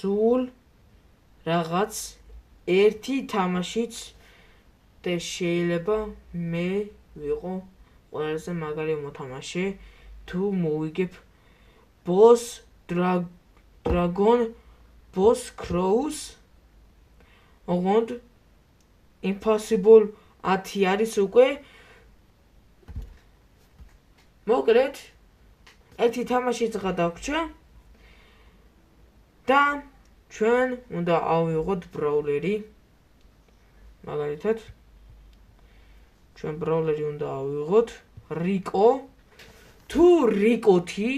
სულ რაღაც ერთი თამაშიც და შეიძლება მე ვიყო ყველაზე მაგარი მოთამაშე თუ მოვიგებ Boss Dragon Boss Crows ოღონდ Impossible 10 არის უკვე მოკლედ ერთი თამაშიც გადაგვჭა და ჩვენ უნდა ავიღოთ ბრაულერი მაგალითად ჩვენ ბრაულერი უნდა ავიღოთ რიკო თუ რიკოთი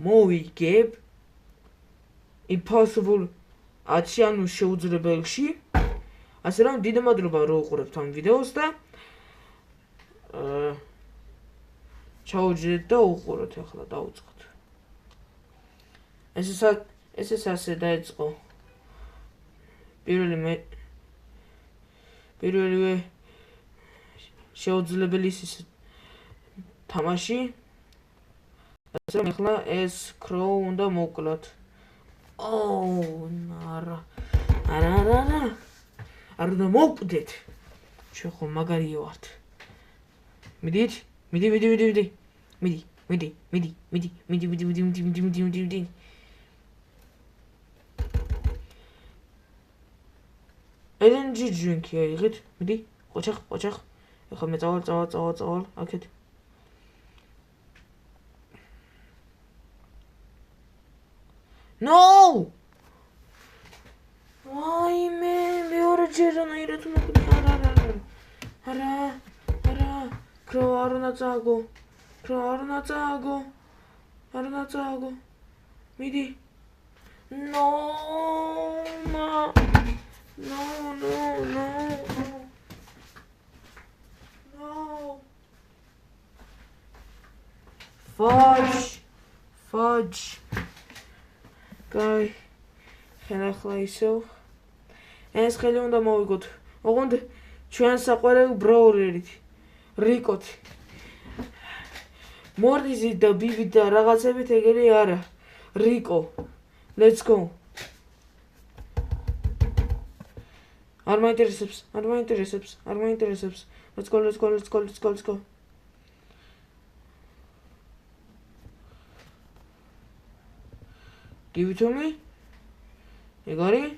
მოვიგებ Impossible 10 ანუ შეუძლებელში ასე რომ დიდი მადლობა რომ უყურებთ ამ ვიდეოს და ჩაუჯდეთ და უყუროთ ახლა დავუწყოთ ეს ასე დაიწყო პირველივე შეუძლებელის თამაში ასე რომ ახლა ეს კროუ უნდა მოვკლოთ არა უნდა მოვკვდეთ ჩვენ ხო მაგარია ვართ მიდით მიდი energy drink აიღეთ მიდი ყოჩახ ეხლა მე წავალ აქეთ no ვაიმე მეორე ჯერანაირად მოკვდი არა კრო არ უნდა წააგო მიდი no fudge guy ახლა ისევ ეს ხელი უნდა მოვიგოთ ოღონდ ჩვენ საყვარელ ბრაულერით რიკოთი მორდიზი და ბიბი და რაღაცებით ეგრე არა რიკო let's go არ მაინტერესებს let's go give it to me you got it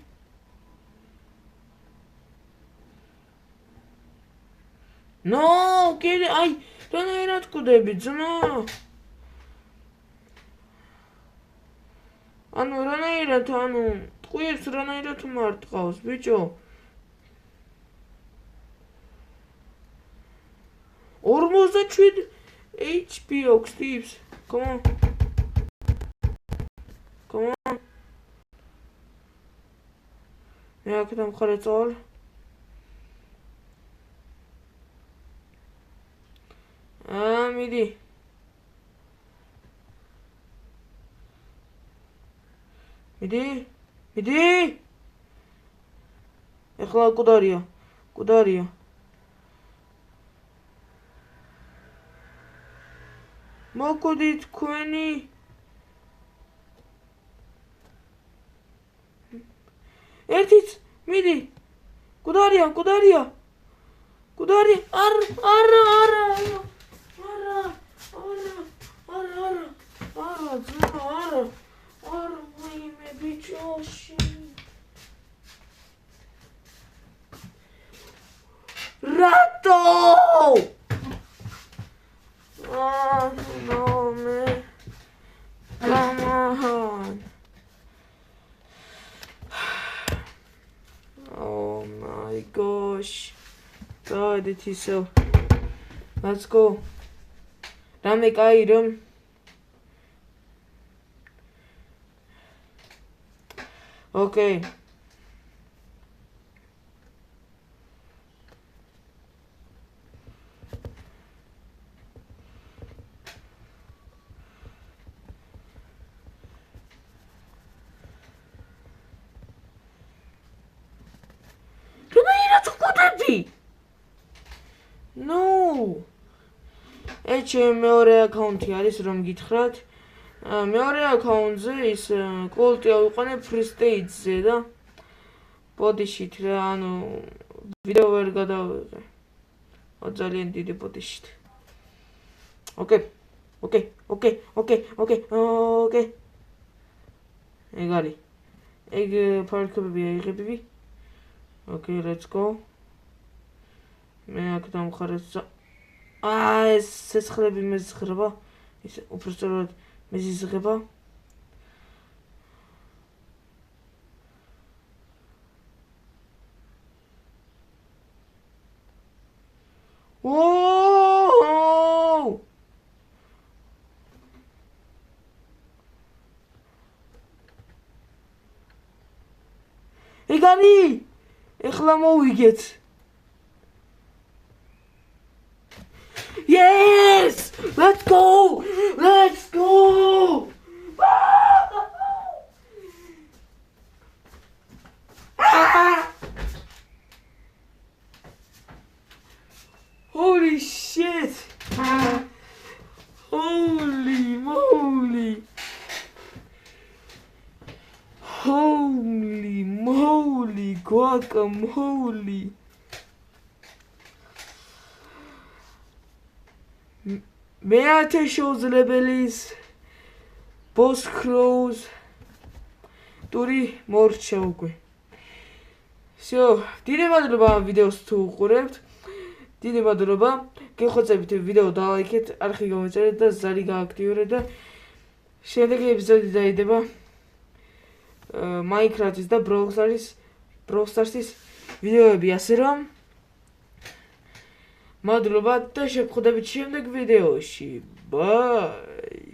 no get it აი რანაირად კვდები ძმა ანუ რანაირად ტყვიებს რანაირად მარტყავს ბიჭო 47 HP აქვს ტიპს come on მე აქ დამხარე წავალ მიდი ეხლა კუდარია მოკვდი თქვენი ერთიც მიდი კუდარია არა ვაიმე ბიჭოში რატო no man come on oh my gosh god it is so let's go რამე კაი რომ okay no ეჩემ მეორე აკაუნთი არის რომ გითხრათ მეორე აკაუნტზე ის კულტი ავიყვანე free stage-ზე და ბოდიშით რა, ანუ ვიდეო ვერ გადავიღე. ძალიან დიდი ბოდიშით. ოკეი. ეგ არის. ეგ ფარკებია იღებები. ოკეი, let's go. მე აქ დამხარეს. ეს სესხლები მეზღრება. ის უბრალოდ მეზიზღება. ეგარი! ეხლა მოვიგეთ. Yes! Let's go! Holy shit! Holy moly! Guacamole! მეათე შეუძლებელის Boss Crows ტური მორჩა უკვე. всё, დიდი მადლობა ვიდეოს თუ უყურებთ. დიდი მადლობა. გეხოცებით ვიდეო დალაიქეთ, არხი გამეწერეთ და ზარი გააქტიურეთ და შემდეგი ეპიზოდი დაიდება Minecraft-ის და Brawl Stars-ის ვიდეოები, ასე რომ მადლობა და შევხვდებით შემდეგ ვიდეოში. Bye!